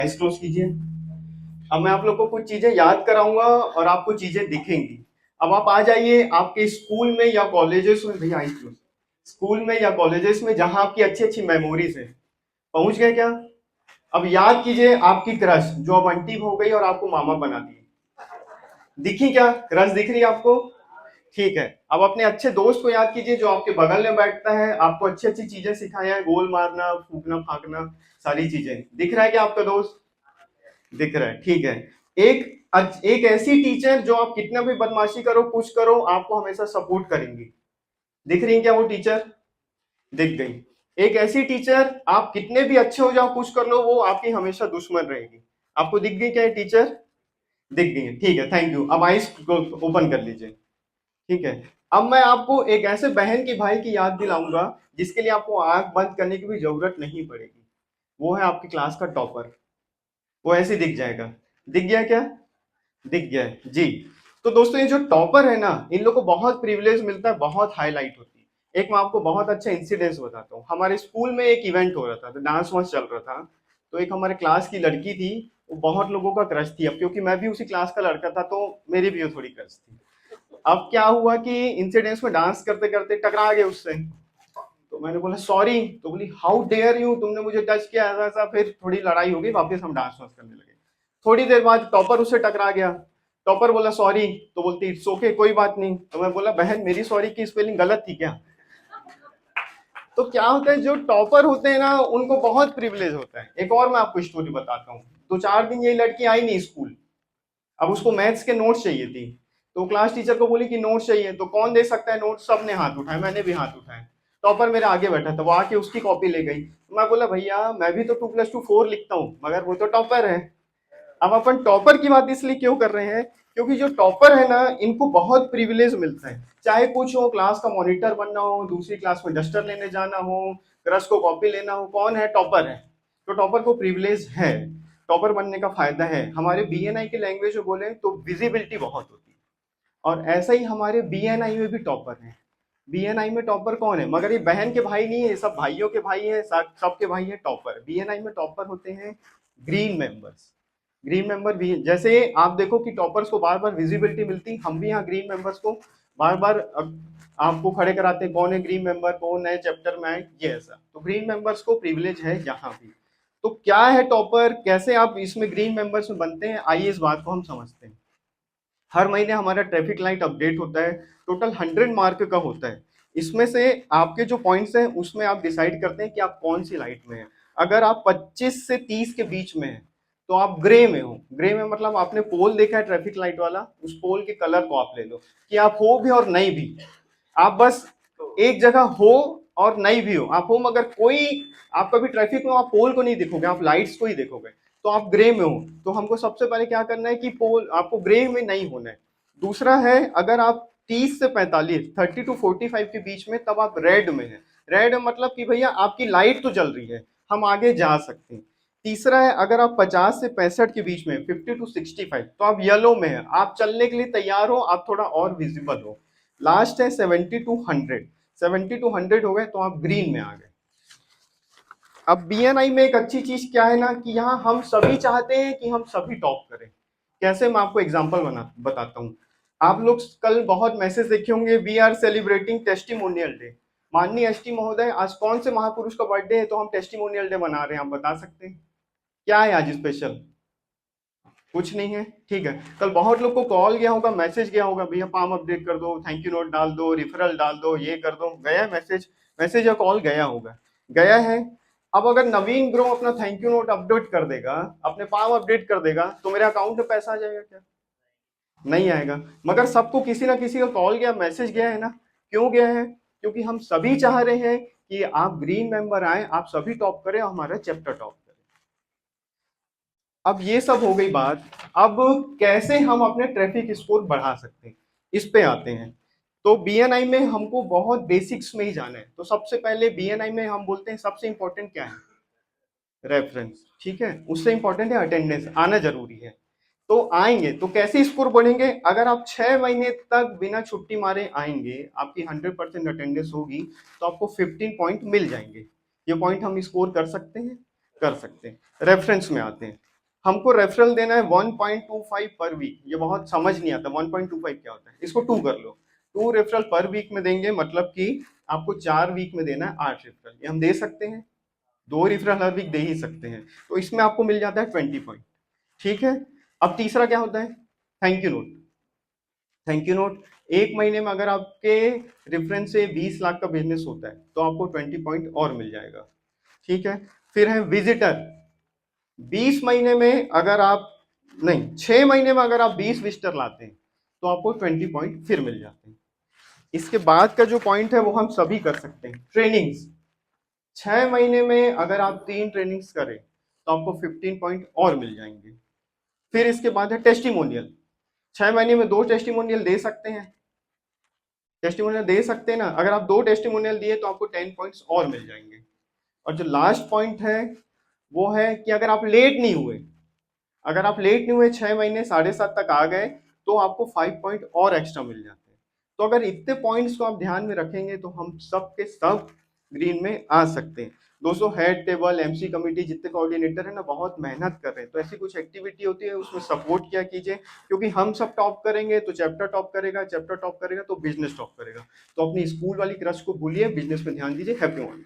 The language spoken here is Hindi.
आइज क्लोज कीजिए। अब मैं आप लोग को कुछ चीजें याद कराऊंगा और आपको चीजें दिखेंगी। अब आप आ जाइए आपके स्कूल में या कॉलेजेस में, भैया आइज क्लोज, स्कूल में या कॉलेजेस में जहां आपकी अच्छी अच्छी मेमोरीज है। पहुंच गए क्या? अब याद कीजिए आपकी क्रश जो अब आंटी हो गई और आपको मामा बना दी। दिखी क्या? क्रश दिख रही है आपको? ठीक है। अब अपने अच्छे दोस्त को याद कीजिए जो आपके बगल में बैठता है, आपको अच्छी अच्छी चीजें सिखाया है, गोल मारना, फूकना फाकना, सारी चीजें। दिख रहा है क्या आपका दोस्त? दिख रहा है, ठीक है। एक ऐसी टीचर जो आप कितना भी बदमाशी करो, कुछ करो, आपको हमेशा सपोर्ट करेंगी। दिख रही है क्या वो टीचर? दिख गई। एक ऐसी टीचर आप कितने भी अच्छे हो जाओ, कुछ कर लो, वो आपकी हमेशा दुश्मन रहेगी। आपको दिख गई क्या ये टीचर? दिख गई है, ठीक है, थैंक यू। अब आइस ओपन कर लीजिए। ठीक है। अब मैं आपको एक ऐसे बहन की भाई की याद दिलाऊंगा जिसके लिए आपको आंख बंद करने की भी जरूरत नहीं पड़ेगी। वो है आपकी क्लास का टॉपर। वो ऐसे दिख जाएगा। दिख गया क्या? दिख गया है जी। तो दोस्तों ये जो टॉपर है ना, इन लोग को बहुत प्रिविलेज मिलता है, बहुत हाईलाइट होती है। एक मैं आपको बहुत अच्छा इंसिडेंस बताता हूँ। हमारे स्कूल में एक इवेंट हो रहा था, तो डांस वांस चल रहा था। तो एक हमारे क्लास की लड़की थी, वो बहुत लोगों का क्रश थी। अब क्योंकि मैं भी उसी क्लास का लड़का था तो मेरी भी वो थोड़ी क्रश थी। अब क्या हुआ कि इंसिडेंस में डांस करते करते टकरा गए उससे। तो मैंने बोला सॉरी, तो बोली हाउ डेयर यू, तुमने मुझे टच किया, ऐसा ऐसा। फिर थोड़ी लड़ाई हो गई, वापस हम डांस वांस करने लगे। थोड़ी देर बाद टॉपर उससे टकरा गया। टॉपर बोला सॉरी, तो बोलती इट्स ओके, कोई बात नहीं। तो मैं बोला बहन मेरी सॉरी की स्पेलिंग गलत थी क्या? तो क्या होता है, जो टॉपर होते हैं ना उनको बहुत प्रिविलेज होता है। एक और मैं आपको स्टोरी बताता हूँ। 2-4 दिन ये लड़की आई नहीं स्कूल। अब उसको मैथ्स के नोट्स चाहिए थी। तो क्लास टीचर को बोली कि नोट्स चाहिए। तो कौन दे सकता है नोट्स? सबने हाथ उठाए, मैंने भी हाथ उठाए। टॉपर मेरे आगे बैठा था, वो आके उसकी कॉपी ले गई। तो मैं बोला भैया मैं भी तो 2+2 4 लिखता हूँ, मगर वो तो टॉपर है। अब अपन टॉपर की बात इसलिए क्यों कर रहे हैं, क्योंकि जो टॉपर है ना इनको बहुत प्रिविलेज मिलता है। चाहे कुछ हो, क्लास का मॉनिटर बनना हो, दूसरी क्लास में डस्टर लेने जाना हो, क्रश को कॉपी लेना हो, कौन है? टॉपर है। तो टॉपर को प्रिविलेज है। टॉपर बनने का फायदा है। हमारे बीएनआई की लैंग्वेज में बोले तो विजिबिलिटी बहुत होती है। और ऐसा ही हमारे बीएनआई में भी टॉपर है। बीएनआई में टॉपर कौन है? मगर ये बहन के भाई नहीं है, सब भाइयों के भाई है, सबके भाई है टॉपर। बीएनआई में टॉपर होते हैं ग्रीन मेंबर्स। ग्रीन मेंबर भी जैसे आप देखो कि टॉपर्स को बार बार विजिबिलिटी मिलती, हम भी यहाँ ग्रीन मेंबर्स को बार बार आपको खड़े कराते हैं, कौन है ग्रीन मेंबर, कौन है चैप्टर में, ये ऐसा। तो ग्रीन मेंबर्स को प्रिविलेज है यहाँ भी। तो क्या है टॉपर, कैसे आप इसमें ग्रीन मेंबर्स में बनते हैं, आइए इस बात को हम समझते हैं। हर महीने हमारा ट्रैफिक लाइट अपडेट होता है। टोटल 100 मार्क का होता है। इसमें से आपके जो पॉइंट्स हैं उसमें आप डिसाइड करते हैं कि आप कौन सी लाइट में हैं। अगर आप 25 से 30 के बीच में हैं तो आप ग्रे में हो। ग्रे में मतलब आपने पोल देखा है ट्रैफिक लाइट वाला, उस पोल के कलर को आप ले लो कि आप हो भी और नहीं भी। आप बस एक जगह हो और नहीं भी हो, आप हो मगर कोई, आप कभी ट्रैफिक में आप पोल को नहीं देखोगे, आप लाइट्स को ही देखोगे। तो आप ग्रे में हो। तो हमको सबसे पहले क्या करना है कि पोल आपको ग्रे में नहीं होना है। दूसरा है, अगर आप 30 से 45, 30 to 45 के बीच में, तब आप रेड में है। रेड मतलब कि भैया आपकी लाइट तो जल रही है, हम आगे जा सकते हैं। तीसरा है, अगर आप 50 से 65 के बीच में, 50 to 65, तो आप येलो में है, आप चलने के लिए तैयार हो, आप थोड़ा और विजिबल हो। लास्ट है 70 to 100। 70 to 100 हो गए तो आप ग्रीन में आ गए। अब बीएनआई में एक अच्छी चीज क्या है ना कि यहाँ हम सभी चाहते हैं कि हम सभी टॉप करें। कैसे, मैं आपको एग्जांपल बताता हूँ। आप लोग कल बहुत मैसेज देखे होंगे, we are celebrating testimonial day. माननीय एसटी महोदय, आज कौन से महापुरुष का बर्थडे है तो हम टेस्टिमोनियल डे मना रहे हैं, आप बता सकते हैं क्या है आज स्पेशल? कुछ नहीं है, ठीक है। कल बहुत लोग को कॉल गया होगा, मैसेज गया होगा, भैया पाम अपडेट कर दो, थैंक यू नोट डाल दो, रिफरल डाल दो, ये कर दो। गया मैसेज? मैसेज या कॉल गया होगा, गया है। अब अगर नवीन ग्रो अपना थैंक यू नोट अपडेट कर देगा, अपने पाम अपडेट कर देगा, तो मेरे अकाउंट में पैसा आ जाएगा क्या? नहीं आएगा। मगर सबको किसी ना किसी का कॉल गया, मैसेज गया है ना। क्यों गया है? क्योंकि हम सभी चाह रहे हैं कि आप ग्रीन मेंबर आए, आप सभी टॉप करें, हमारा चैप्टर टॉप करें। अब ये सब हो गई बात। अब कैसे हम अपने ट्रैफिक स्कोर बढ़ा सकते हैं, इस पे आते हैं। तो बीएनआई में हमको बहुत बेसिक्स में ही जाना है। तो सबसे पहले बीएनआई में हम बोलते हैं सबसे इंपॉर्टेंट क्या है? रेफरेंस, ठीक है। उससे इंपॉर्टेंट है अटेंडेंस, आना जरूरी है। तो आएंगे तो कैसे स्कोर बढ़ेंगे? अगर आप 6 महीने तक बिना छुट्टी मारे आएंगे, आपकी 100% अटेंडेंस होगी, तो आपको 15 पॉइंट मिल जाएंगे। ये पॉइंट हम स्कोर कर सकते हैं, कर सकते हैं। रेफरेंस में आते हैं। हमको रेफरल देना है 1.25 पर वीक। ये बहुत समझ नहीं आता 1.25 क्या होता है, इसको 2 कर लो। 2 रेफरल पर वीक में देंगे, मतलब कि आपको 4 वीक में देना है 8 रेफरल। ये हम दे सकते हैं, 2 रेफरल हर वीक दे ही सकते हैं, तो इसमें आपको मिल जाता है 20 पॉइंट। ठीक है। अब तीसरा क्या होता है, thank you note. Thank you note, एक महीने में अगर आपके रेफरेंस से 20 लाख का बिजनेस होता है तो आपको 20 पॉइंट और मिल जाएगा। ठीक है। फिर है विजिटर, 20 महीने में अगर आप नहीं 6 महीने में अगर आप 20 विजिटर लाते हैं तो आपको 20 पॉइंट फिर मिल जाते हैं। इसके बाद का जो पॉइंट है वो हम सभी कर सकते हैं। ट्रेनिंग्स, 6 महीने में अगर आप 3 ट्रेनिंग्स करें तो आपको 15 पॉइंट और मिल जाएंगे। फिर इसके बाद है टेस्टिमोनियल, 6 महीने में 2 टेस्टिमोनियल दे सकते हैं, टेस्टिमोनियल दे सकते हैं ना, अगर आप 2 टेस्टिमोनियल दिए तो आपको 10 पॉइंट्स और मिल जाएंगे। और जो लास्ट पॉइंट है वो है कि अगर आप लेट नहीं हुए, अगर आप लेट नहीं हुए 6 महीने 7.5 तक आ गए तो आपको 5 पॉइंट और एक्स्ट्रा मिल जाते हैं। तो अगर इतने पॉइंट्स को आप ध्यान में रखेंगे तो हम सब के सब ग्रीन में आ सकते हैं। दोस्तों हेड टेबल, एमसी कमेटी, जितने कोऑर्डिनेटर है ना बहुत मेहनत कर रहे हैं, तो ऐसी कुछ एक्टिविटी होती है उसमें सपोर्ट किया कीजिए, क्योंकि हम सब टॉप करेंगे तो चैप्टर टॉप करेगा, चैप्टर टॉप करेगा तो बिजनेस टॉप करेगा। तो अपनी स्कूल वाली क्रश को भूलिए, बिजनेस पे ध्यान दीजिए। Happy morning.